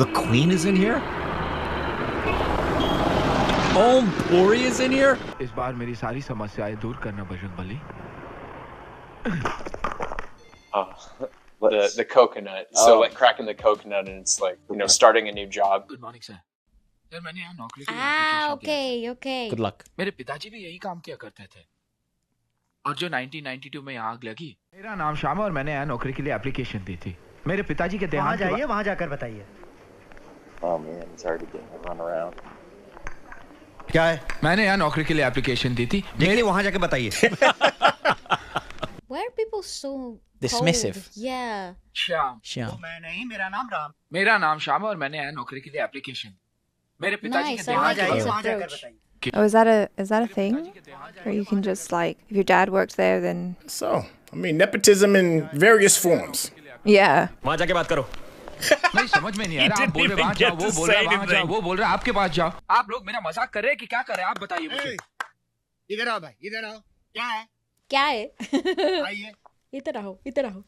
The Queen is in here? Om Puri is in here? इस बार मेरी सारी समस्याएं दूर करना Bajrangbali. The coconut. So like cracking the coconut and it's like, you know, starting a new job. Good morning, sir. Sir मैंने यहाँ नौकरी के लिए Okay. Good luck. मेरे पिताजी भी यही काम किया करते थे. और जो 1992 में यहाँ आग लगी. मेरा नाम श्याम है और मैंने यहाँ नौकरी के लिए एप्लीकेशन दी थी. मेरे पिताजी के देहांत के बाद. वहाँ जाकर बताइए. Oh man, it's already getting run around. क्या है? मैंने यहाँ नौकरी के लिए एप्लीकेशन दी थी. मेरे वहाँ जाकर बताइए. Why are people so dismissive? cold? Yeah. Shyam. Shyam. मैं नहीं, मेरा नाम राम. मेरा नाम श्याम है और मैंने यहाँ नौकरी के लिए एप्लीकेशन. मेरे पिताजी के Nice. I देहांत like के his बाद. वहाँ जाकर approach. बताइए. Oh, is that a thing? Where you can just like, if your dad works there, then So, I mean, nepotism in various forms. yeah. वहाँ जाके बात करो. नहीं समझ में नहीं आ रहा. आप बोल रहे वहाँ जाओ, वो बोल रहा वहाँ जाओ, वो बोल रहा आपके पास जाओ. आप लोग मेरा मजाक कर रहे हैं कि क्या कर रहे हैं? आप बताइए मुझे. इधर आओ भाई, इधर आओ. क्या है? क्या है? आइए. इधर आओ.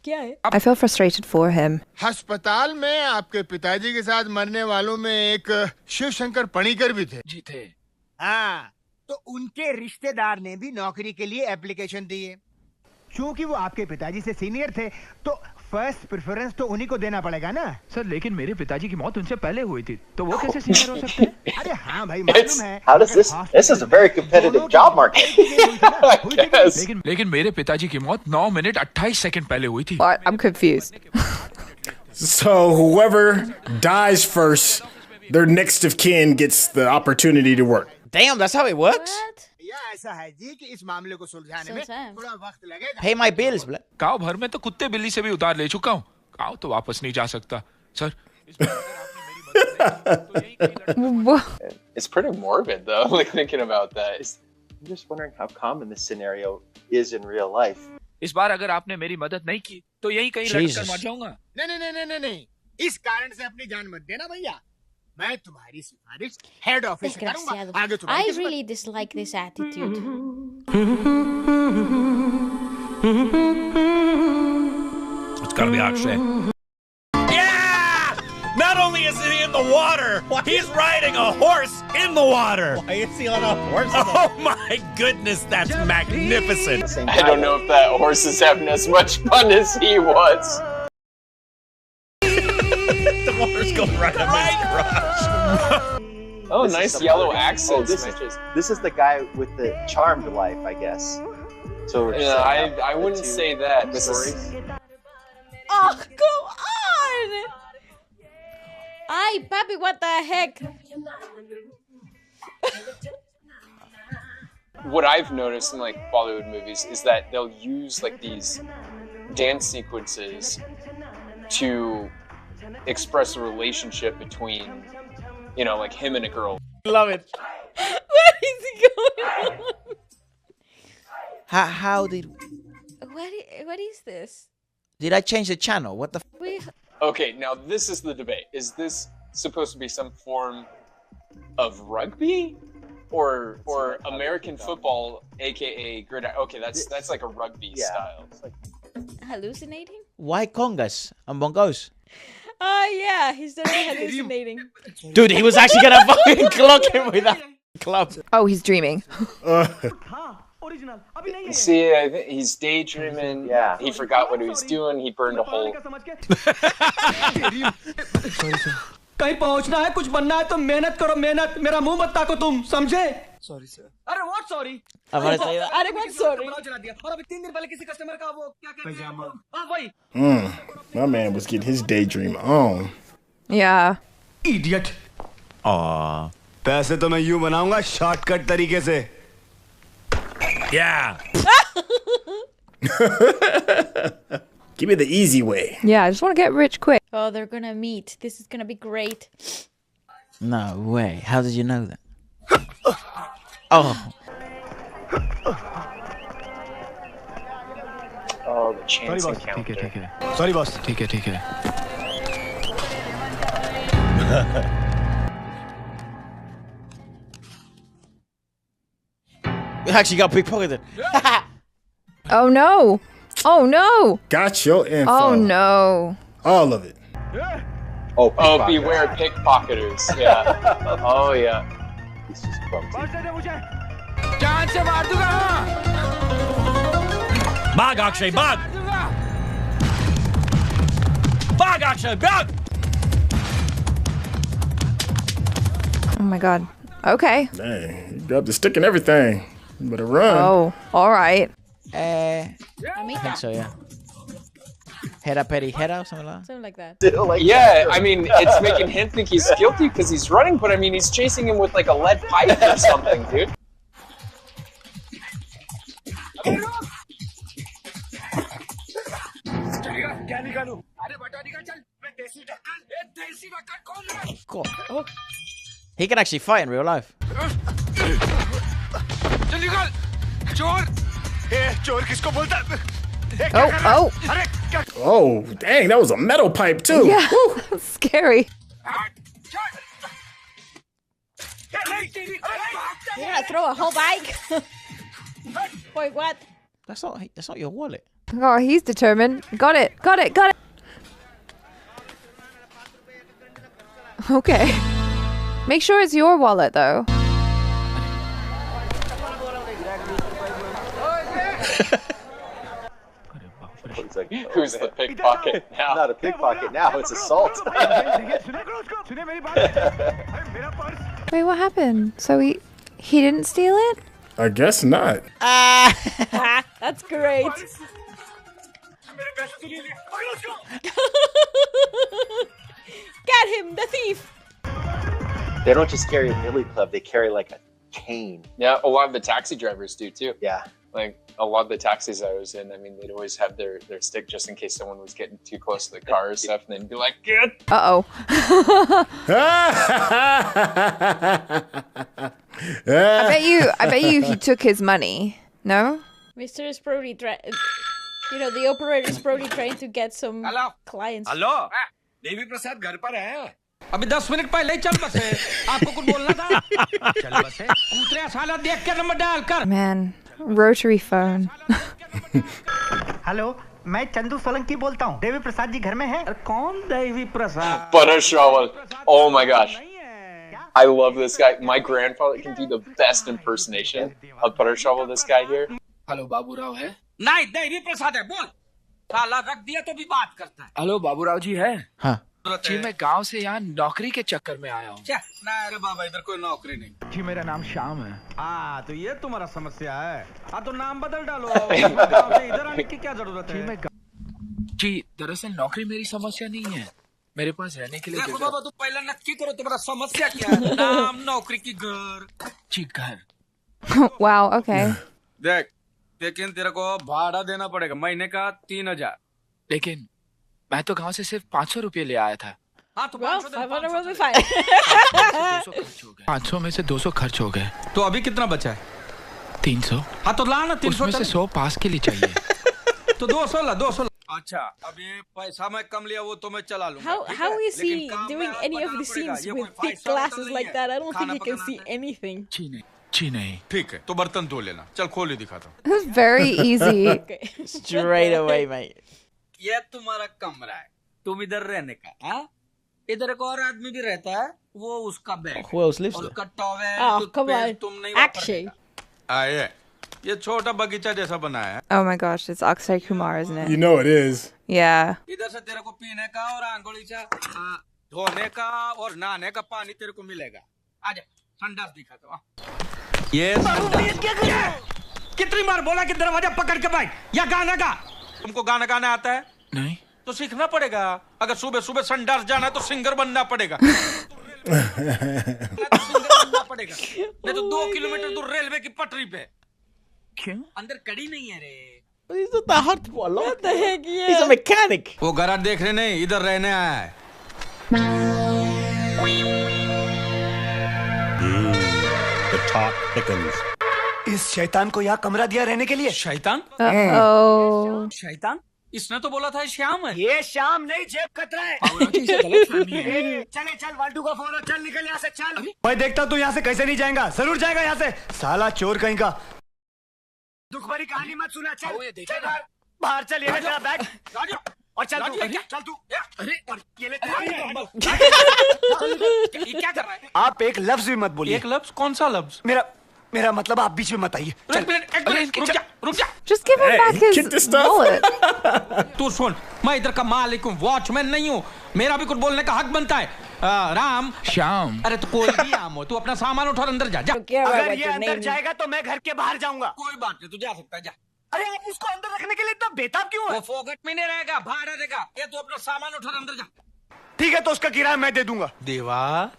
क्या है? I feel frustrated for him. अस्पताल में आपके पिताजी के साथ मरने वालों में एक शिव शंकर पणिकर भी थे. जी थे. हाँ, तो उनके रिश्तेदार ने भी नौकरी के लिए एप्लीकेशन दी है. क्योंकि वो आपके पिताजी से सीनियर थे, तो फर्स्ट प्रेफरेंस तो उन्हीं को देना पड़ेगा ना. सर लेकिन मेरे पिताजी की मौत उनसे पहले हुई थी, तो वो कैसे सीनियर हो सकते हैं? अरे हाँ भाई, It's, मालूम है. how does this is a very competitive job market. Yes. लेकिन मेरे पिताजी की मौत 9 मिनट 28 सेकंड पहले हुई थी. What? I'm confused. So, whoever dies first, their next of kin gets the opportunity to work. Damn, that's how it works? What? या ऐसा है जी कि इस मामले को सुलझाने में सुलझाएं. थोड़ा वक्त लगेगा. Pay my bills, bro. गांव भर में तो कुत्ते बिल्ली से भी उधार ले चुका हूँ. गांव तो वापस नहीं जा सकता. Sir It's pretty morbid though, like thinking about that. I'm just wondering how common this scenario is in real life. इस बार अगर आपने मेरी मदद नहीं की तो यही कहीं लटक कर Jesus. मर जाऊंगा. नहीं. इस कारण से अपनी जान मत देना भैया. मैं तुम्हारी सिफारिश हेड ऑफिस से करूंगा. Desgraciado. आगे तुम्हारी I किस्मत. really dislike this attitude. It's gotta be Akshay. Yeah! Not only is he in the water, he's riding a horse in the water. Why is he on a horse? Oh my goodness, that's magnificent. I don't know if that horse is having as much fun as he was. The horse goes right up his crotch. Oh, This is nice some yellow other- accents. This is the guy with the charmed life, I guess. So we're Yeah, setting up I the wouldn't two say that. This is stories. Oh, come on! Ay, papi, what the heck? what I've noticed in like Bollywood movies is that they'll use like these dance sequences to express a relationship between, you know, like him and a girl. Love it. What is going on? How did What is this? I change the channel? What the We Okay, now this is the debate. Is this supposed to be some form of rugby or American football, aka gridiron? Okay, that's like a rugby Yeah. style. It's like, hallucinating? Why congas and bongos? Oh yeah, he's already hallucinating. Dude, he was actually gonna fucking clock him with that club. Oh, he's dreaming. See, I think he's daydreaming. Yeah. He forgot what he was doing. He burned a hole. कहीं पहुंचना है, कुछ बनना है तो मेहनत करो, मेहनत. मेरा मुंह मत ताको तुम, समझे? Sorry sir. अरे what sorry? I'm gonna say that. अरे what sorry? चला दिया. और अभी 3 दिन पहले किसी कस्टमर का वो क्या कहते हैं? हां वही. My man was getting his daydream on. Yeah. Idiot. Aww. पैसे तो मैं यूं बनाऊंगा शॉर्टकट तरीके से. Yeah. Give me the easy way. Yeah, I just want to get rich quick. Oh, they're gonna meet. This is gonna be great. No way. How did you know that? Oh. Oh, the chance encounter. ठीक है. Sorry boss. ठीक है. You actually got pickpocketed. Oh no. Oh no. Got your info. Oh no. All of it. Oh, beware pickpocketers. Yeah. Oh yeah. He's just clumsy. जान से मार दूंगा Bag, Akshay, bag! Bag, Akshay, bag! Oh my god. Okay. Dang, you grabbed the stick and everything. You better run. Oh, all right. I think so, yeah. Hera peri hera or something like that. Something like that. Still like Yeah, I mean, it's making him think he's guilty because he's running, but I mean, he's chasing him with like a lead pipe or something, dude. God. He can actually fight in real life. Oh, oh. Oh, dang, that was a metal pipe too. Yeah, that's scary. You're gonna throw a whole bike? Wait, what? That's not your wallet. Oh, he's determined. Got it. Got it. Got it. Okay. Make sure it's your wallet, though. Who's the pickpocket now? Not a pickpocket now, it's assault. Wait, what happened? So he didn't steal it? I guess not. That's great. Get him, the thief. They don't just carry a billy club, they carry like a cane. Yeah, a lot of the taxi drivers do too. Yeah. Like a lot of the taxis I was in, I mean, they'd always have their stick just in case someone was getting too close to the car or stuff, and they'd be like, "Get!" Uh-oh. I bet you he took his money. No? Mr. is probably the operator is probably trying to get some clients. Hello Devi Prasad घर पर है अभी 10 minute पहले चल बसे आपको कुछ बोलना था चल बसे उतरे साला देख के नंबर डाल कर Man, rotary phone. हेलो, मैं चंदू सोलंकी बोलता हूँ। देवी प्रसाद जी घर में हैं? कौन Devi Prasad Butter shovel. Oh my gosh. I love this guy. My grandfather can do the best impersonation of Butter Shovel, this guy here. Hello Baburao है नहीं देवी प्रसाद है बोल साला रख दिया तो भी बात करता है हेलो बाबूराव जी है हाँ जी मैं गांव से यहाँ नौकरी के चक्कर में आया हूँ ना अरे बाबा इधर कोई नौकरी नहीं जी मेरा नाम श्याम है हाँ तो ये तुम्हारा समस्या है हाँ तो नाम बदल डालो गाँव से इधर आने की क्या जरूरत जी है मैं जी दरअसल नौकरी मेरी समस्या नहीं है मेरे पास रहने के लिए देखो जगह बाबा तू पहले नक्की करो तुम्हारा समस्या क्या है नाम नौकरी की घर जी घर Wow, okay. देख लेकिन तेरे को भाड़ा देना पड़ेगा महीने का 3000 लेकिन मैं तो गांव से सिर्फ 500 रुपये ले आया था हाँ तो Well, 500 will be fine. 500 में से 200 खर्च हो गए तो अभी कितना बचा है 300 हाँ तो ला ना 300 उसमें से 100 पास के लिए चाहिए तो 200 ला 200 अच्छा अब ये पैसा मैं कम लिया वो तो मैं चला लूंगा How is he doing any of the scenes with thick glasses like that? I don't think he can see anything. जी नहीं ठीक है तो बर्तन धो लेना चल खोल ही दिखाता हूँ It was very easy. Okay. straight away mate ये तुम्हारा कमरा है तुम इधर रहने का हाँ इधर एक और आदमी भी रहता है वो उसका bag who else lives there उसका टॉवेल Oh, come on. तुम नहीं Akshay. आए ये छोटा बगीचा जैसा बनाया है Oh my gosh, it's Akshay Kumar, isn't You it? know it is. Yeah. इधर से तेरे को पीने का और आंगोली से धोने का और नहाने का पानी तेरे को मिलेगा आजा संडास दिखाता हूँ ये कितनी बार बोला कि दरवाजा पकड़ के बैठ या गाना गा तुमको गाना गाना आता है नहीं तो सीखना पड़ेगा अगर सुबह सुबह संडास जाना है तो सिंगर बनना पड़ेगा नहीं तो 2 किलोमीटर दूर रेलवे की पटरी पे क्यों अंदर कड़ी नहीं है रे he's not that hard to put a lot What the heck? Yeah. he's a mechanic वो गराज देखने नहीं इधर रहने आया है The talk thickens. इस शैतान को यहाँ कमरा दिया रहने के लिए। शैतान Uh-oh. शैतान इसने तो बोला था श्याम है ये शाम नहीं जेब कतरा है। चले चल वाल्टू का फोन चल निकल यहाँ से चल। मैं देखता तू यहाँ से कैसे नहीं जाएगा जरूर जाएगा यहाँ से साला चोर कहीं का दुख भरी कहानी मत सुना चल बाहर चल ये तेरा बैग और चल तू, चल तू। अरे ये ले, ये क्या कर रहा है? आप एक लफ्ज भी मत बोलिए। एक लफ्ज? कौन सा लफ्ज? मेरा मतलब आप बीच में मत आइए। एक मिनट, रुक जा। Just give him back his wallet. तू सुन, मैं इधर का मालिक हूँ, वॉचमैन नहीं हूँ। मेरा भी कुछ बोलने का हक बनता है। राम, श्याम। अरे तो कोई भी आम हो, तू अपना सामान उठा और अंदर जा। अगर ये अंदर जाएगा तो मैं घर के बाहर जाऊंगा। कोई बात नहीं, तू जा सकता है, जा। अरे आप इसको अंदर रखने के लिए इतना बेताब क्यों है? वो फोकट में नहीं रहेगा, बाहर रहेगा। ये तू अपना सामान उठा और अंदर जा। ठीक है, तो उसका किराया मैं दे दूंगा। देवा,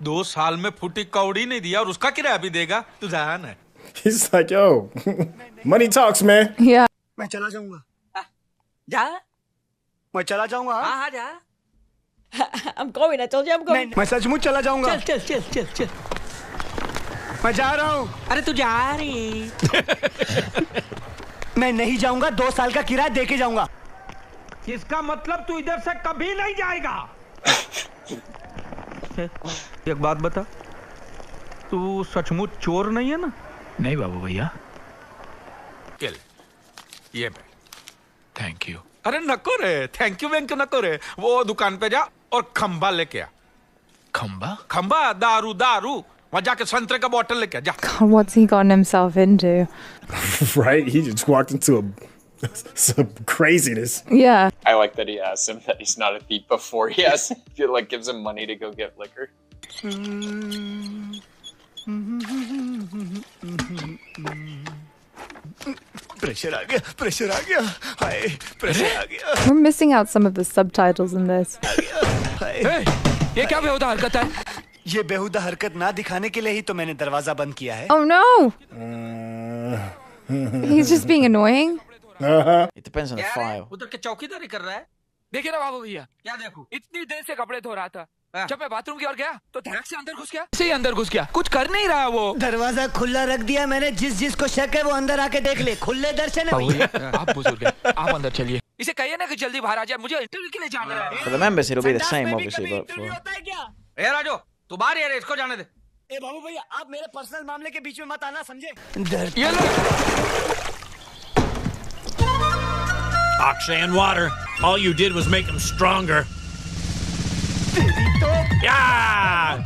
2 साल में फुटी कौड़ी नहीं दिया और उसका किराया भी देगा। तू जान है। He's like, yo, money talks, man. Yeah. मैं चला जाऊंगा। जा। मैं चला जाऊंगा। हाँ, जा। I'm going. I told you I'm going. मैं सचमुच चला जाऊंगा। चल। मैं जा रहा हूँ। अरे तू जा रही। मैं नहीं जाऊंगा, 2 साल का किराया दे के जाऊंगा। इसका मतलब तू इधर से कभी नहीं जाएगा। एक बात बता, तू सचमुच चोर नहीं है ना? नहीं बाबू भैया। किल ये बैग। Thank you. अरे नको रे, थैंक यू वेंक नको रे। वो दुकान पे जा और खंबा लेके आ। खंबा दारू वहां जाके संतरे का बोतल लेके आ, जा। God, what's he gotten himself into? Right? He just walked into some craziness. Yeah. I like that he asks him that he's not a thief before he gives him money to go get liquor. Pressure आ गया। Hi, pressure आ गया। We're missing out some of the subtitles in this. ये क्या बेहुदा हरकत है? ये बेहुदा हरकत ना दिखाने के लिए ही तो मैंने दरवाजा बंद किया है। Oh no! He's just being annoying. It depends on the file. उधर के चौकीदारी कर रहा है। देखिए ना बाबू भैया, क्या देखूं? इतनी देर से कपड़े धो रहा था। जब मैं बाथरूम की ओर गया तो धड़क से अंदर घुस गया। से अंदर घुस गया, कुछ कर नहीं रहा वो। दरवाजा खुला रख दिया मैंने, जिसको शक है वो अंदर आके देख ले। खुले दर्शन है भैया। आप बुजुर्ग हैं, आप अंदर चलिए। इसे कहिए ना कि जल्दी बाहर आ जाए, मुझे इंटरव्यू के लिए जाना है। For the members, it'll be the same, obviously, but for... ए राजू, तू बाहर ही है, इसको जाने दे। ए बाबू भैया, आप मेरे पर्सनल मामले के बीच में मत आना, समझे? ये लो। Akshay and water. All you did was make him stronger. Yeah!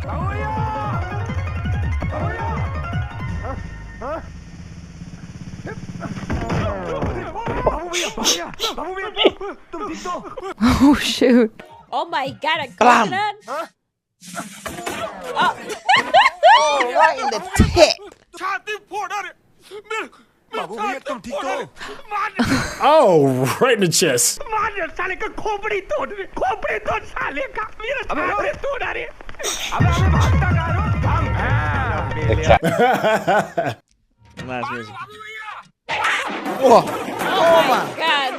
Oh shoot. Oh my God! A coconut. Oh, right in the tip. छाती फोड़ रहे। बाबू भैया, तुम ठीक हो? Oh, right in the chest. साले का खोपड़ी तोड़ साले का। मेरा खोपड़ी तोड़ रहे। अबे भागता करो। Nice music. Whoa. Oh my God!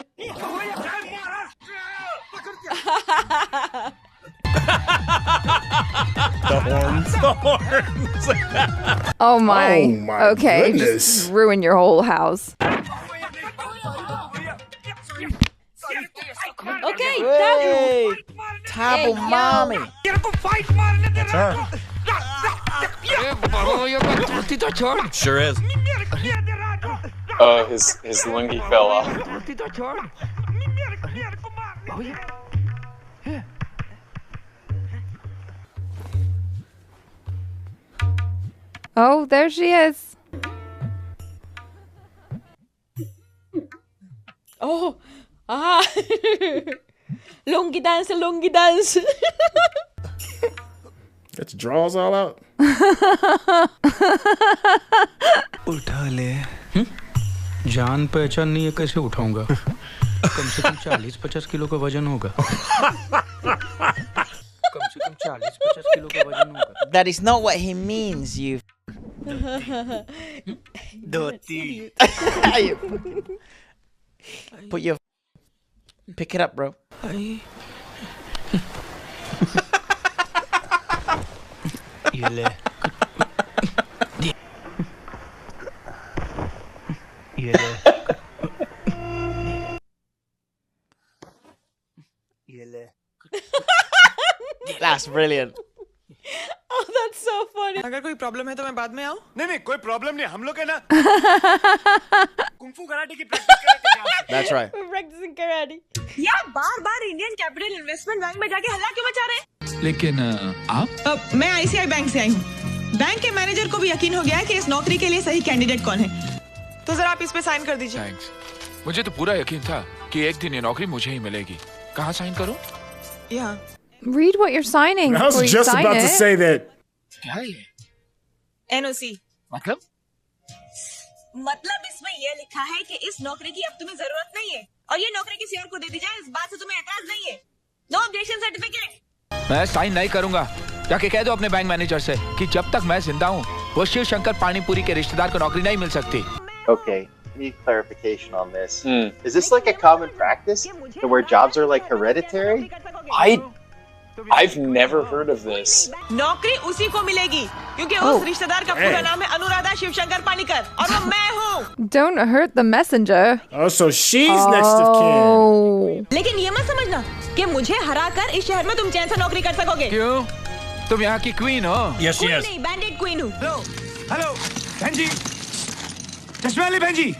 The horns. The horns. Oh my. Oh my Okay, goodness. just ruin your whole house. Okay, Hey, Tabu Hey, yo. mommy. That's her. बाबू भैया का धोती तो छोड़। Sure is. His lungi fell off. धोती तो छोड़। Oh, there she is. Oh, lungi dance. Got your drawers all out. उठा ले। जान पहचान नहीं है, कैसे उठाऊंगा? कम से कम 40-50 किलो का वजन होगा। कम से कम 40-50 किलो का वजन होगा। That is not what he means, you. Dhoti. Put your. Pick it up, bro. ये ले। ये ले। ये ले। That's brilliant. Oh, that's so funny. अगर कोई प्रॉब्लम है तो मैं बाद में आऊँ? नहीं, कोई प्रॉब्लम नहीं, हम लोग है ना कुंफू कराटे की प्रैक्टिस कर रहे थे। That's right. We're practicing karate. यार बार-बार इंडियन कैपिटल इन्वेस्टमेंट बैंक में जाके हल्ला क्यों मचा रहे हैं? लेकिन आप? मैं आईसीआई बैंक से आई हूँ। बैंक के मैनेजर को भी यकीन हो गया है कि इस नौकरी के लिए सही कैंडिडेट कौन है। तो जरा आप इस पे साइन कर दीजिए। थैंक्स। मुझे तो पूरा यकीन था कि एक दिन ये नौकरी मुझे ही मिलेगी। कहाँ साइन करूँ? यहाँ। Read what you're signing. I was before you just sign about to it. say that. क्या है ये? NOC। मतलब? मतलब इसमें ये लिखा है कि इस नौकरी की अब तुम्हें जरूरत नहीं है और ये नौकरी किसी और को दे दी जाए, इस बात से तुम्हें एतराज नहीं है। No objection certificate. मैं साइन नहीं करूंगा। जाके कह दो अपने बैंक मैनेजर से कि जब तक मैं जिंदा हूँ वो शिव शंकर पानीपुरी के रिश्तेदार को नौकरी नहीं मिल सकती। Okay, need clarification on this. Is this like a common practice where jobs are like hereditary? I've never heard of this. नौकरी उसी को मिलेगी क्योंकि उस रिश्तेदार का पूरा नाम है अनुराधा शिवशंकर पानीकर और वो मैं हूँ। Don't hurt the messenger. Oh, so she's next of kin. लेकिन ये मत समझना कि मुझे हराकर इस शहर में तुम चैन से नौकरी कर सकोगे। क्यों? तुम यहाँ की क्वीन हो? Yes, queen yes. नहीं, बैंडेड क्वीन हूँ। हेलो बहन जी, चश्मे वाली बहन जी।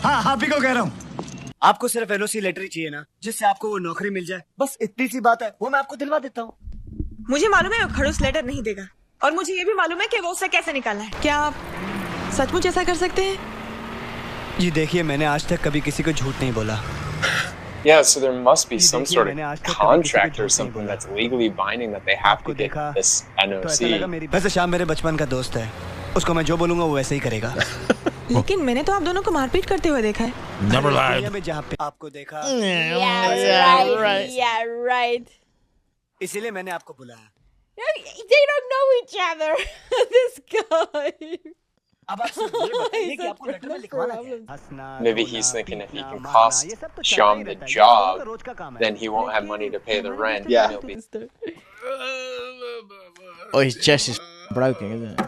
हाँ, आप ही को कह रहा हूँ। आपको सिर्फ एलओसी लेटर ही चाहिए ना, जिससे आपको वो नौकरी मिल जाए। बस इतनी सी बात है, वो मैं आपको दिलवा देता हूँ। मुझे मालूम है वो खड़ूस लेटर नहीं देगा और मुझे ये भी मालूम है कि वो उसे कैसे निकालना है। क्या आप सचमुच ऐसा कर सकते हैं? जी देखिए, मैंने आज तक कभी किसी को झूठ नहीं बोला। Yeah, so there must be some sort of contract or something that's legally binding that they have to get this NOC. वैसे श्याम मेरे बचपन का दोस्त है, उसको मैं जो बोलूँगा वो वैसे ही करेगा। लेकिन मैंने तो आप दोनों को मारपीट करते हुए देखा है। Never lied. जहाँ पे आपको देखा। Yeah, right. इसीलिए मैंने आपको बुलाया। They don't know each other. This guy. अब आप ये बताइए कि आपको लेटर में लिखवाना है। Maybe he's thinking if he can cost Shyam the job, then he won't have money to pay the rent. Yeah. And he'll be... Oh, his chest is broken, isn't it?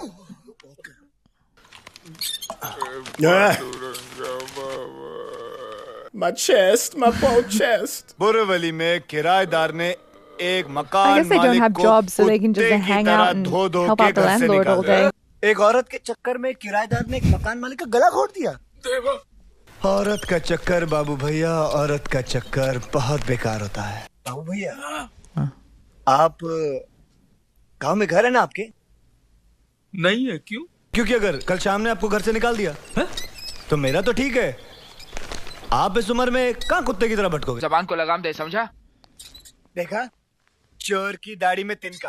My chest, my poor chest. Borivali में किराएदार ने एक I मकान guess they don't have मालिक को jobs, so they can just कुत्ते की hang तरह out and धो-धो help के out the घर से landlord all निकाला। day. एक औरत के चक्कर में किराएदार ने एक मकान मालिक का गला घोट दिया। औरत का चक्कर बाबू भैया, औरत का चक्कर बहुत बेकार होता है। बाबू भैया, आप गांव में घर है ना आपके? नहीं है। क्यों? क्योंकि अगर कल शाम ने आपको घर से निकाल दिया तो मेरा तो ठीक है, आप इस उम्र में कहाँ कुत्ते की तरह भटकोगे? जबान को लगाम दे, समझा? देखा, चोर की दाढ़ी में तिनका।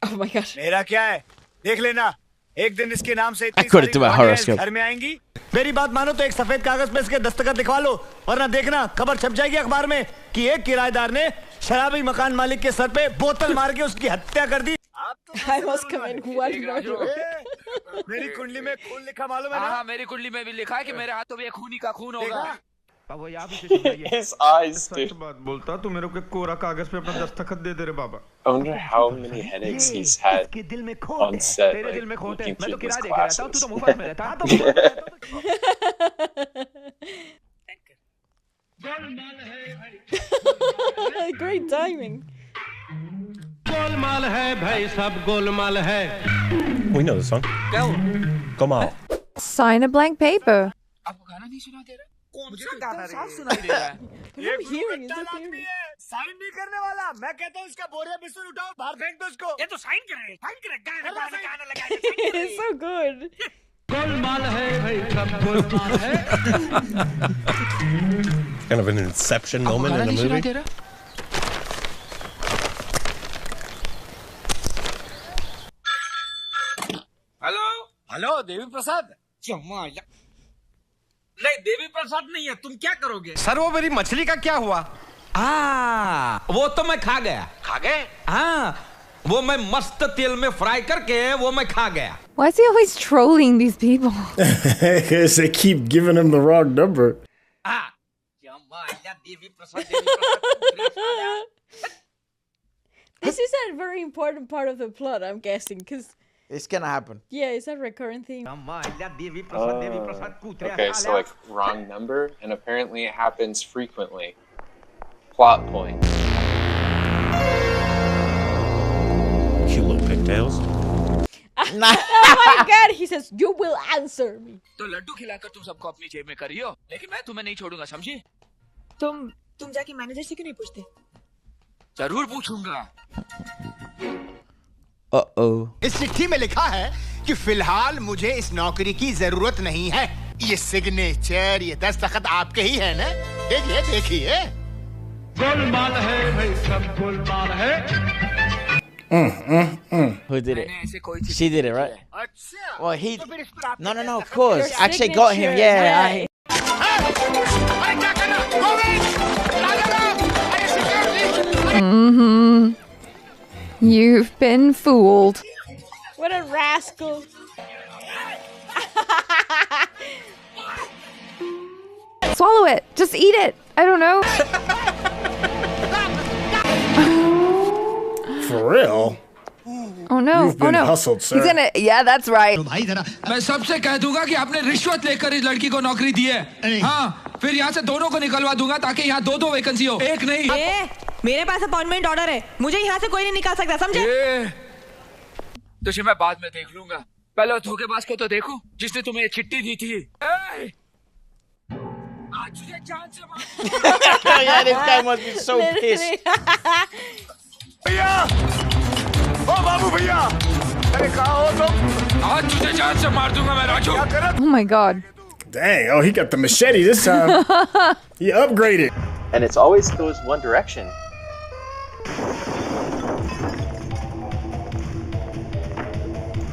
Oh my gosh. मेरा क्या है, देख लेना, एक दिन इसके नाम से इतनी According to my सारी horoscope. घर में आएंगी। मेरी बात मानो तो एक सफेद कागज पे इसके दस्तखत लिखवा लो, वरना देखना खबर छप जाएगी अखबार में कि एक किराएदार ने शराबी मकान मालिक के सर पे बोतल मार के उसकी हत्या कर दी। I was coming one murder. मेरी कुंडली में खून लिखा मालूम है ना? हाँ, मेरी कुंडली में भी लिखा है कि मेरे हाथों में खूनी का खून होगा। His eyes, dude. बात बोलता तो मेरे को कोरा कागज पे अपना दस्तखत दे दे रे बाबा। I wonder how many headaches he's had on set, like looking through his glasses. Great timing. Golmaal है भाई, सब गोलमाल है। We know the song. क्या हो? Gomal. Sign a blank paper. आपको गाना नहीं सुना दे रहा? कौन सा गाना? साफ सुनाई दे रहा है। ये hearing is hearing. साइन नहीं करने वाला। मैं कहता हूँ इसका बोरिया बिस्तर उठाओ, बाहर फेंक दो इसको। ये तो साइन करे, गाना लगा। It's so good. गोलमाल है भाई, सब गोलमाल है। Kind of an inception moment in the movie. Hello hello, Devi Prasad. नहीं, देवी प्रसाद नहीं है। तुम क्या करोगे? सर, वो मेरी मछली का क्या हुआ? वो तो मैं खा गया। खा गए? हाँ, वो मैं मस्त तेल में फ्राई करके वो मैं खा गया। Why is he always trolling these people? Because they keep giving him the wrong number. This is a very important part of the plot, I'm guessing, because It's gonna happen. yeah, it's a recurring theme. Okay, so like wrong number, and apparently it happens frequently. Plot point. Cute little pigtails. Oh my god, he says, you will answer me. तो लड्डू खिलाकर तुम सबको अपनी जेब में करियो, लेकिन मैं तुम्हें नहीं छोड़ूंगा, समझी? तुम जाके मैनेजर से क्यों नहीं पूछते? जरूर पूछूंगा। इस चिट्ठी में लिखा है कि फिलहाल मुझे इस नौकरी की जरूरत नहीं है। ये सिग्नेचर, ये दस्तखत आपके ही है ना? देखिए देखिए। गोलमाल है भाई, सब गोलमाल है। Who did it? She did it, right? Well, he. No, of course. I actually got him. Yeah. You've been fooled. What a rascal. Swallow it. Just eat it. I don't know. For real? Oh no. You've been hustled, sir. He's gonna. Yeah, that's right. मैं सबसे कह दूंगा कि आपने रिश्वत लेकर इस लड़की को नौकरी दी है। हाँ, फिर यहाँ से दोनों को निकलवा दूंगा ताकि यहाँ दो वैकेंसी हो, एक नहीं। मेरे पास अपॉइंटमेंट ऑर्डर है, मुझे यहाँ से कोई नहीं निकाल सकता, समझे? तुझे मैं बाद में देख लूंगा, पहले धोखेबाज को तो देखो जिसने तुम्हें ये चिट्ठी दी थी। आज तुझे जान से मार। Yeah, this guy must be so pissed. भैया, ओ बाबू भैया, अरे कहाँ हो तुम? आज तुझे जान से मार दूंगा मैं Raju. Oh my god. Dang, oh, he got the machete this time. He upgraded. And it's always goes one direction.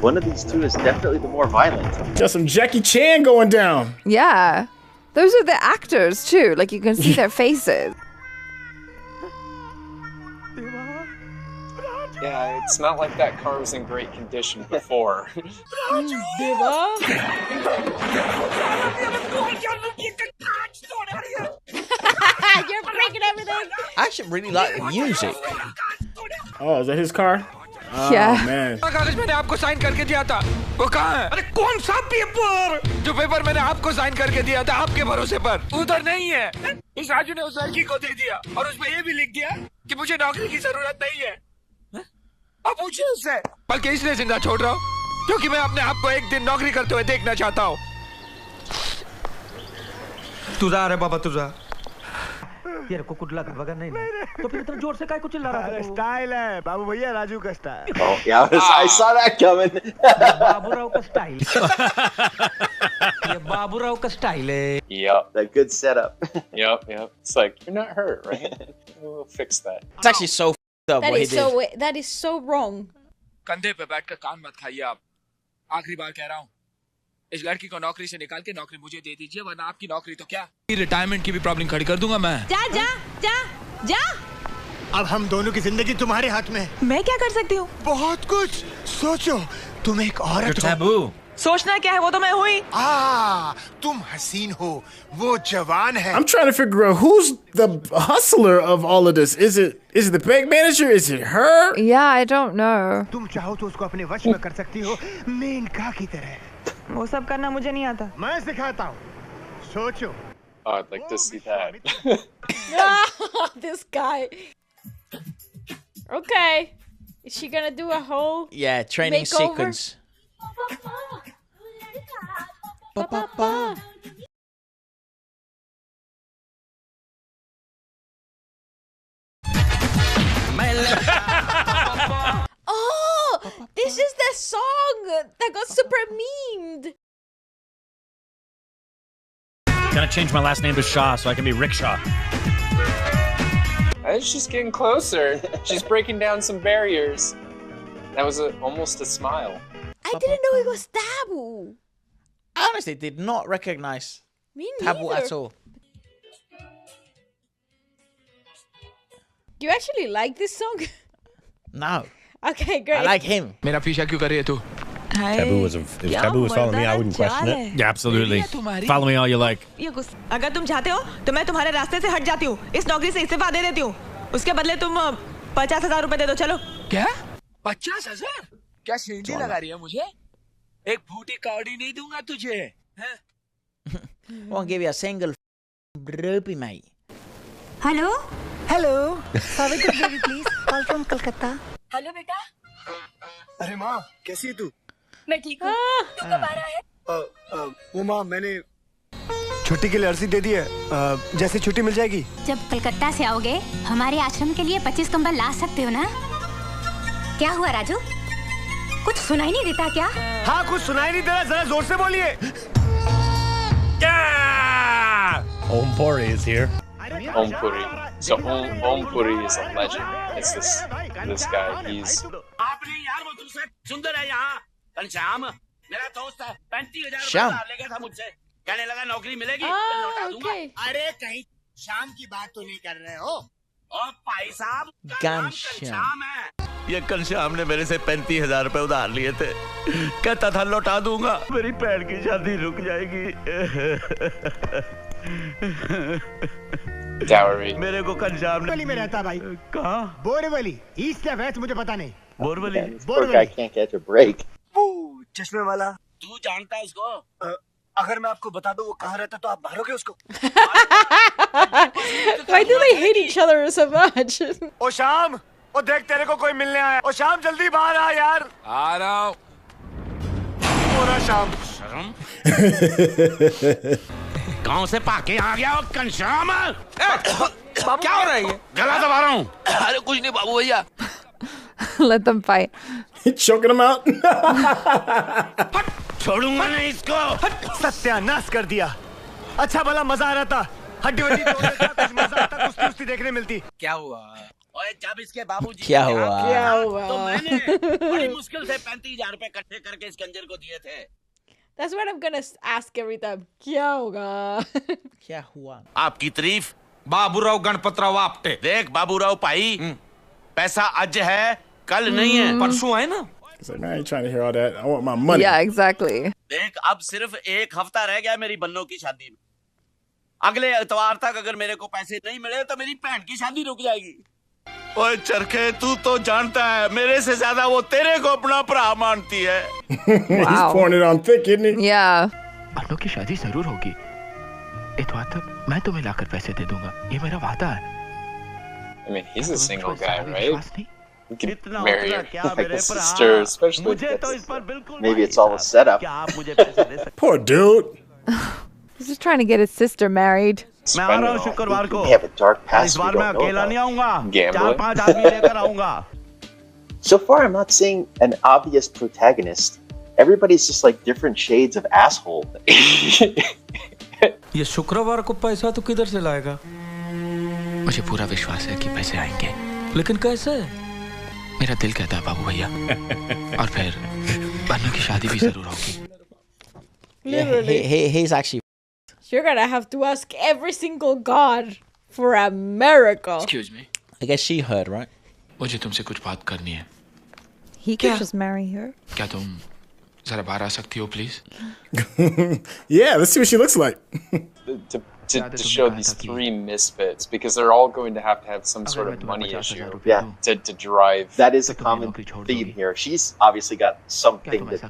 One of these two is definitely the more violent. Got some Jackie Chan going down. Yeah. Those are the actors too. Like you can see their faces. Yeah, it's not like that car was in great condition before. You're breaking everything. I actually really like the music. Oh, is that his car? Oh, Yeah. man. कागज मैंने आपको sign करके दिया था, वो कहाँ है? अरे कौन सा पेपर? जो पेपर मैंने आपको साइन करके दिया था आपके भरोसे पर, उधर नहीं है। इस राजू ने उस लड़की को दे दिया और उसमें ये भी लिख दिया कि मुझे नौकरी की जरूरत नहीं है। अब पूछिए उससे। बल्कि इसलिए जिंदा छोड़ रहा हूँ क्योंकि मैं अपने आप को एक दिन नौकरी करते हुए देखना चाहता हूँ। तुझा अरे बाबा तुझा यार को कुछ लगा वगैरह नहीं तो फिर इतना जोर से काय कुछ चिल्ला रहा था? स्टाइल है बाबू भैया, राजू का style. Oh yeah, I saw that coming. Baburao का स्टाइल। ये बाबूराव का स्टाइल है। Yep. That good setup. Yep. It's like, you're not hurt, right? We'll fix that. It's actually so f***ed up what he did. That is so wrong. कंधे पे बैठकर कान मत खाइए आप। आखिरी बार कह रहा हूँ, इस लड़की को नौकरी से निकाल के नौकरी मुझे दे दीजिए, वरना आपकी नौकरी तो क्या, रिटायरमेंट की भी प्रॉब्लम खड़ी कर दूंगा मैं। जा। अब हम दोनों की जिंदगी तुम्हारे हाथ में है। मैं क्या कर सकती हूँ? बहुत कुछ। सोचो, तुम एक औरत हो। Taboo. सोचना क्या है, वो तो मैं हुई। तुम हसीन हो, वो जवान है। I'm trying to figure out who's the hustler of all of this. Is it the bank manager? Is it her? Yeah, I don't know. तुम चाहो तो उसको अपने वश में कर सकती हो, मेनका की तरह। वो सब करना मुझे नहीं आता। मैं सिखाता हूँ। सोचो। Oh, I'd like to see that. This guy. Okay. Is she gonna do a whole training makeover? sequence. Oh, this is the song that got super memed. Gonna change my last name to Shaw so I can be Rickshaw. She's getting closer. She's breaking down some barriers. That was almost a smile. I didn't know it was Taboo. I honestly did not recognize Me Taboo neither. at all. Do you actually like this song? No. Okay, great. I like him. मेरा पीछा क्यों कर रही है तू? Taboo was if Taboo was following me, I wouldn't question it. Yeah, absolutely. Follow me all you like. अगर तुम चाहते हो तो मैं तुम्हारे रास्ते से हट जाती हूँ, इस नौकरी से इस्तीफा दे देती हूँ, उसके बदले तुम 50,000 रुपए दे दो। चलो। क्या? 50,000? क्या सीढ़ी लगा रही है मुझे? एक फूटी कौड़ी नहीं दूंगा तुझे। Won't give you a single rupee, mate. Hello? Hello. Savitri Devi, please. Call from Kolkata. Hello बेटा। अरे माँ, कैसी है तू? मैं ठीक हूँ। तू कब आ रहा है? वो माँ, मैंने छुट्टी के लिए अर्जी दे दी है, जैसे छुट्टी मिल जाएगी। जब कलकत्ता से आओगे हमारे आश्रम के लिए 25 कंबल ला सकते हो ना? क्या हुआ राजू, कुछ सुनाई नहीं देता क्या? हाँ कुछ सुनाई नहीं दे रहा, जरा जोर से बोलिए। Om Puri is here. Om Puri. So Om Puri is a legend. It's this guy. He's Sham. कहने लगा नौकरी मिलेगी लौटा दूंगा। अरे कहीं शाम की बात तो नहीं कर रहे हो? और भाई साहब घनश्याम है। ये घनश्याम ने मेरे से 35,000 रुपए उधार लिए थे, कहता था लौटा दूंगा, मेरी बहन की शादी रुक जाएगी। dowry. मेरे को घनश्याम ने में रहता भाई। कहाँ? बोरीवली, ईस्ट या वेस्ट मुझे पता नहीं। Borivali. Poor guy can't catch a break. चश्मे वाला। तू जानता है उसको? अगर मैं आपको बता दूं वो कहाँ रहता तो आप मारोगे उसको। Why do they hate each other so much? ओ शाम, ओ देख तेरे को कोई मिलने आया। ओ शाम जल्दी बाहर आ यार। आ रहा हूँ। पूरा शाम। शर्म? गाँव से पाके आ गया घनश्याम। क्या हो रहा है ये? गला दबा रहा हूँ। अरे कुछ नहीं बाबू भैया। Let them fight. Choking him out. छोड़ूंगा नहीं इसको। सत्यानाश कर दिया। अच्छा भला मजा आ रहा था, हड्डी वड्डी तोड़ने का कुछ मजा आता, कुश्ती देखने मिलती। क्या हुआ? ओए जब इसके बाबूजी क्या हुआ? क्या हुआ? तो मैंने बड़ी मुश्किल से 35,000 रुपए इकट्ठे करके इस कंजर को दिए थे। That's what I'm gonna ask every time. क्या होगा? क्या हुआ? आपकी तारीफ बाबूराव गणपतराव आपटे। देख बाबूराव भाई, पैसा आज है कल नहीं है, परसों है ना। He's like, man, I ain't trying to hear all that. I want my money. Yeah, exactly. देख अब सिर्फ एक हफ्ता रह गया मेरी बन्नों की शादी में। अगले इतवार तक अगर मेरे को पैसे नहीं मिले तो मेरी बहन की शादी रुक जाएगी। ओए चरखे, तू तो जानता है मेरे से ज्यादा वो तेरे को अपना भरा मानती है। He's pouring it on thick, isn't he? Yeah. बन्नों की शादी जरूर होगी। इतवार तक मैं तुम्हें लाकर पैसे दे दूंगा, ये मेरा वादा है। I mean, he's a single guy, right? You can marry like a sister, especially if maybe it's all a setup. Poor dude. He's just trying to get his sister married. They have a dark past we don't know about. Gambling. So far, I'm not seeing an obvious protagonist. Everybody's just like different shades of asshole. ये शुक्रवार को पैसा तो किधर से लाएगा? मुझे पूरा विश्वास है कि पैसे आएंगे, लेकिन कैसे? मेरा दिल कहता है बाबू भैया। और फिर बन्नों की शादी भी जरूर होगी। Literally. He's actually. You're gonna have to ask every single god for a miracle. Excuse me. I guess she heard, right? मुझे तुमसे कुछ बात करनी है। He could just marry her. क्या तुम जरा बाहर आ सकती हो please? Yeah, let's see what she looks like. To show these three misfits, because they're all going to have some sort of money issue. Yeah. To drive. That is a common theme here. She's obviously got something that.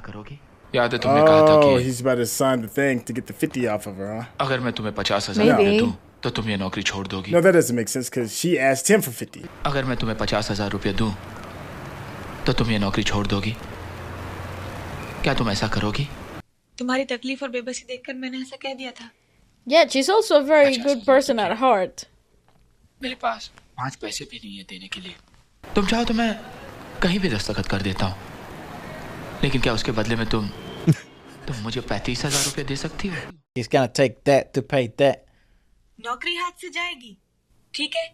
याद है तुमने कहा था Oh, कि he's about to sign the thing to get the 50 off of her, huh? अगर मैं तुम्हें 50,000 रुपए दूं तो तुम ये नौकरी छोड़ दोगी? No, that doesn't make sense because she asked him for 50. अगर मैं तुम्हें 50,000 रुपए दूं तो तुम ये नौकरी छोड़ दोगी? क्या तुम ऐसा करोगी? तुम्हारी तकलीफ और बेबसी देखकर मैंने ऐसा कह दिया था। Yeah, she's also a very good person at heart. मेरे पास 5 पैसे भी नहीं है देने के लिए। तुम चाहो तो मैं कहीं भी दस्तखत कर देता हूँ, लेकिन क्या उसके बदले में तुम मुझे 35,000 रुपए दे सकती हो? He's gonna take debt to pay debt. नौकरी हाथ से जाएगी, ठीक है?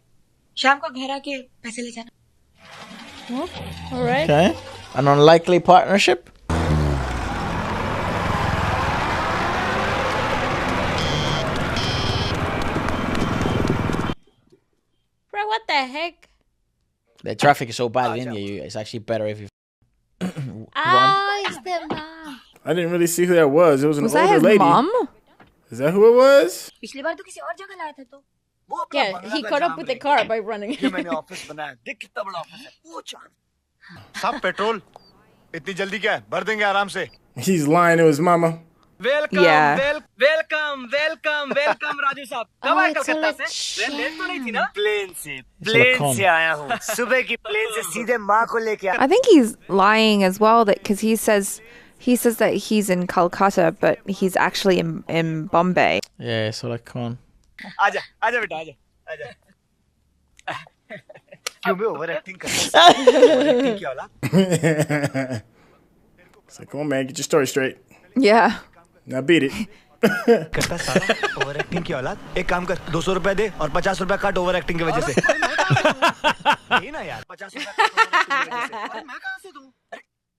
शाम को घर आके पैसे ले जाना। All right. Okay. An unlikely partnership. Bro, what the heck? The traffic is so bad in India. It's actually better if you run. It's their mom. I didn't really see who that was. It was an Was that older his lady. mom? Is that who it was? पिछली बार तो किसी और जगह लाया था तो। Yeah, he caught up with the car by running. मैंने office बनाया, देख कितना बड़ा ऑफिस है। वो चांद। सब पेट्रोल इतनी जल्दी क्या है? भर देंगे आराम से। He's lying to his mama. Yeah. Welcome Raju साहब। कब आए कलकत्ता से? ट्रेन लेट तो नहीं थी ना? प्लेन से आया हूँ। सुबह की प्लेन से सीधे माँ को लेके आया। I think he's lying as well, that because he says He says that he's in Calcutta, but he's actually in Bombay. Yeah, so like, come on. आजा आजा बेटा आजा आजा क्यों बे ओवर एक्टिंग कर रहा है एक्टिंग क्या वाला It's like, come on, man, get your story straight. Yeah. Now beat it. करता साला ओवर एक्टिंग की औलाद एक काम कर 200 रुपए दे और 50 रुपए काट ओवर एक्टिंग की वजह से देना यार 50 रुपए मैं कहां से दूं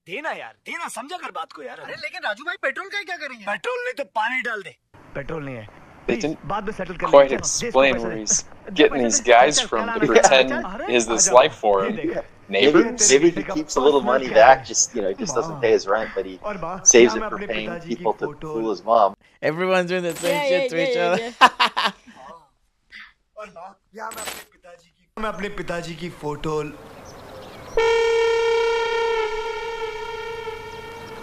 देना यार देना समझा कर बात को यार अरे लेकिन राजू भाई पेट्रोल का क्या करेंगे पेट्रोल नहीं तो पानी डाल दे पेट्रोल नहीं है They didn't quite explain where he's getting these guys from to pretend is this life for him. Neighbors? Maybe he keeps a little money back, just he just doesn't pay his rent, but he saves it for paying people to fool his mom. Everyone's doing the same shit to each other. और माँ, यहाँ मैं अपने पिताजी की photo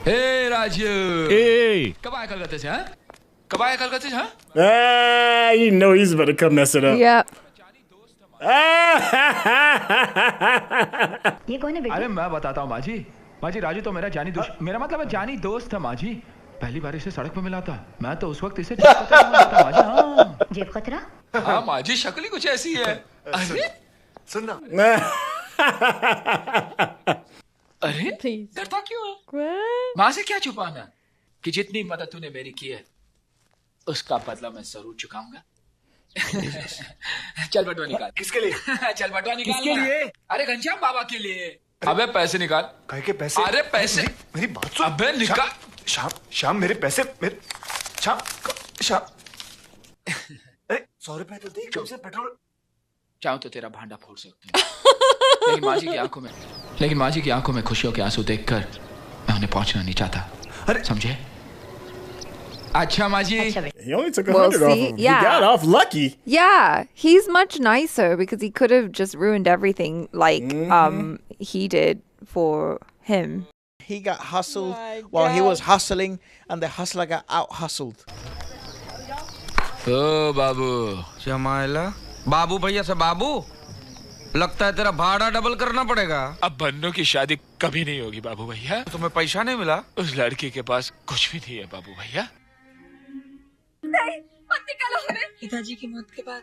Hey Raju. Hey. कब आया कलकत्ते से हाँ? कब आया कलकत्ते से हाँ? You know he's about to come mess it up. Yeah. ये कौन है बेटा? अरे मैं बताता हूँ माँ जी राजू तो मेरा जानी दोस्त मेरा मतलब है जानी दोस्त था माँ जी पहली बार इसे सड़क पे मिला था मैं तो उस वक्त इसे जेब खतरा समझता था माँ जी हाँ जेब खतरा? हाँ माँ जी शक्ल ही कुछ ऐसी है अरे सुनना अरे डरता क्यों है माँ से क्या छुपाना कि जितनी मदद तूने मेरी की है उसका बदला मैं जरूर चुकाऊंगा चल बटुआ निकाल किसके लिए चल बटुआ निकाल किसके लिए अरे घनश्याम बाबा के लिए अबे पैसे निकाल कहे के पैसे अरे पैसे मेरी बात सुन अबे निकाल शाम मेरे पैसे मेरे शाम अरे 100 रुपए तो दे कम से पेट्रोल चाहूं तो तेरा भांडा फोड़ सकती हूँ लेकिन माँ जी की आंखों में खुशियों के आंसू देखकर मैं उन्हें पहुंचना नहीं चाहता समझे अच्छा माँ जी He only took 100 off him. Yeah. He got off lucky. Yeah, he's much nicer because he could have just ruined everything like he did for him. He got hustled while he was hustling, and the hustler got out-hustled. ओ बाबू जमाइला बाबू भैया से बाबू लगता है तेरा भाड़ा double करना पड़ेगा अब बन्नू की शादी कभी नहीं होगी बाबू भैया तुम्हें पैसा नहीं मिला उस लड़की के पास कुछ भी नहीं है बाबू भैया नहीं मत निकालो हमें पिताजी की मौत के बाद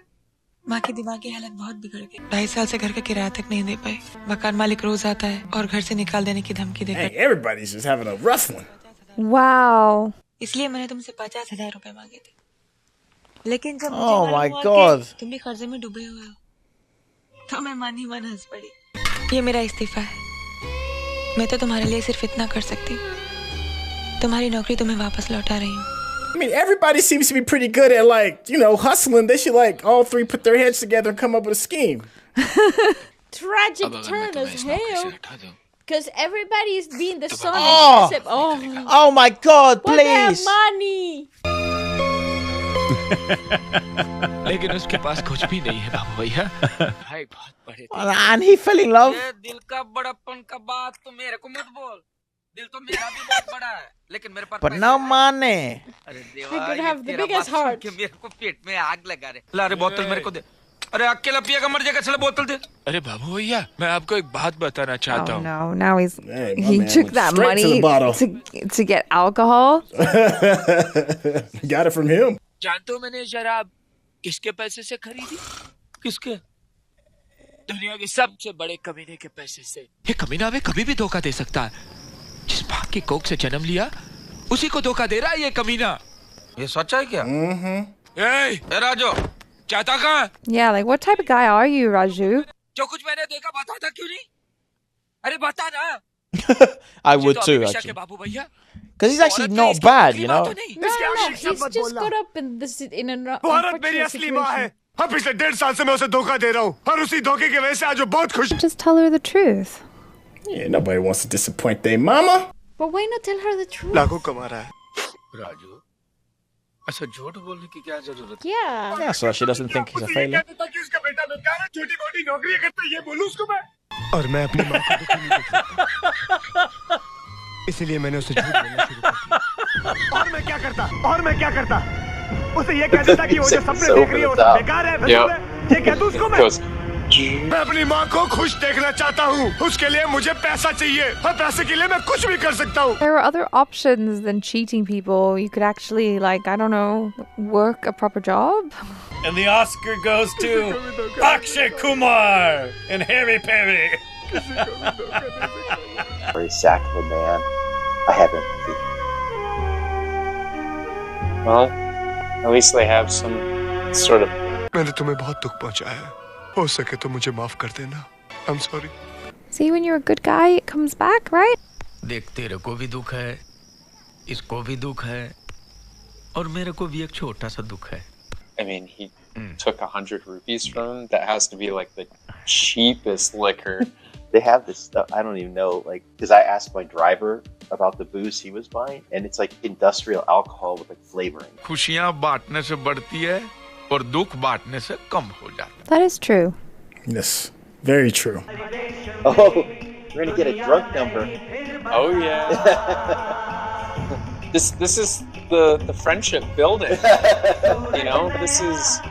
माँ की दिमागी हालत बहुत बिगड़ गई 2.5 साल से घर का किराया तक नहीं दे पाई मकान मालिक रोज आता है और घर से निकाल देने की धमकी देता है Everybody's just having a rough one. Wow. इसलिए मैंने तुमसे 50,000 रुपए मांगे थे लेकिन जब Oh my God. तुम भी कर्जे में डूबे हुए हो तो मैं मन ही मन हंस पड़ी ये मेरा इस्तीफा है मैं तो तुम्हारे लिए सिर्फ इतना कर सकती हूँ तुम्हारी नौकरी तुम्हें वापस लौटा रही हूँ I mean, everybody seems to be pretty good at, like, hustling. They should, like, all three put their heads together and come up with a scheme. Tragic turn as hell. Because everybody is being the son Oh! except... Oh. Oh my God, For their please. money. लेकिन उसके पास कुछ भी नहीं है बाबू भैया भाई बहुत बड़े And he fell in love. ये दिल का बड़प्पन का बात तो मेरे को मत बोल दिल तो मेरा भी बहुत बड़ा है लेकिन मेरे पास But no money. अरे He देवा could ये have the तेरा biggest बात सुन heart. के मेरे को पेट में आग लगा रे ला रे बोतल मेरे को दे अरे अकेला पिएगा मर जाएगा चलो बोतल दे अरे बाबू भैया मैं आपको एक बात बताना चाहता Oh हूँ no! Now he man took went that straight to the money bottle. to get alcohol. Got it from him. जानते हो मैंने शराब किसके पैसे से खरीदी किसके दुनिया के सबसे बड़े कमीने के पैसे से ये कमीना हमें कभी भी धोखा दे सकता है जिस बाप की कोख से जन्म लिया उसी को धोखा दे रहा है ये कमीना ये सच है क्या ए राजू चाहता कहाँ Yeah, like what type of guy are you, Raju? जो कुछ मैंने देखा बताता क्यों नहीं अरे बता ना I would too, actually. बाबू भैया Because he's actually not bad, you know. No. He's just got up in an Bharat मेरी असली माँ है हाँ पिछले 1.5 साल से मैं उसे धोखा दे रहा हूँ और उसी धोखे की वजह से आज वो बहुत खुश Just tell her the truth. Yeah, nobody wants to disappoint their mama. But why not tell her the truth? लाखों कमा रहा है राजू अच्छा झूठ बोलने की क्या जरूरत Yeah. Yeah, so she doesn't think he's a failure. ताकि उसका बेटा बेकार है छोटी मोटी नौकरियां करता है ये बोलूं उसको मैं और मैं अपनी माँ को दुखी नहीं देख सकता इसलिए मैंने उसे झूठ बोलना शुरू कर दिया और मैं क्या करता उसे ये कह देता कि वो जो सपने देख रही है वो सब बेकार है ये कह दूं उसको मैं मैं अपनी माँ को खुश देखना चाहता हूँ। उसके लिए मुझे पैसा चाहिए और पैसे के लिए मैं कुछ भी कर सकता हूँ। There are other options than cheating people. You could actually, like, I don't know, work a proper job. And the Oscar goes to Akshay Kumar and Harry Perry. For a sack of a man, I have empathy. Well, at least they have some sort of. मैंने तुम्हें बहुत दुख पहुंचाया है। हो सके तो मुझे माफ कर देना। I'm sorry. See, when you're a good guy, it comes back, right? देख तेरे को भी दुख है, इसको भी दुख है, और मेरे को भी एक छोटा सा दुख है। I mean, he took 100 rupees from him. That has to be like the cheapest liquor. They have this stuff, I don't even know, like, because I asked my driver about the booze he was buying, and it's like industrial alcohol with like flavoring. खुशियाँ बांटने से बढ़ती है और दुख बांटने से कम हो जाता है। That is true. Yes, very true. Oh, we're gonna get a drunk number. Oh yeah. This is the friendship building. You know, this is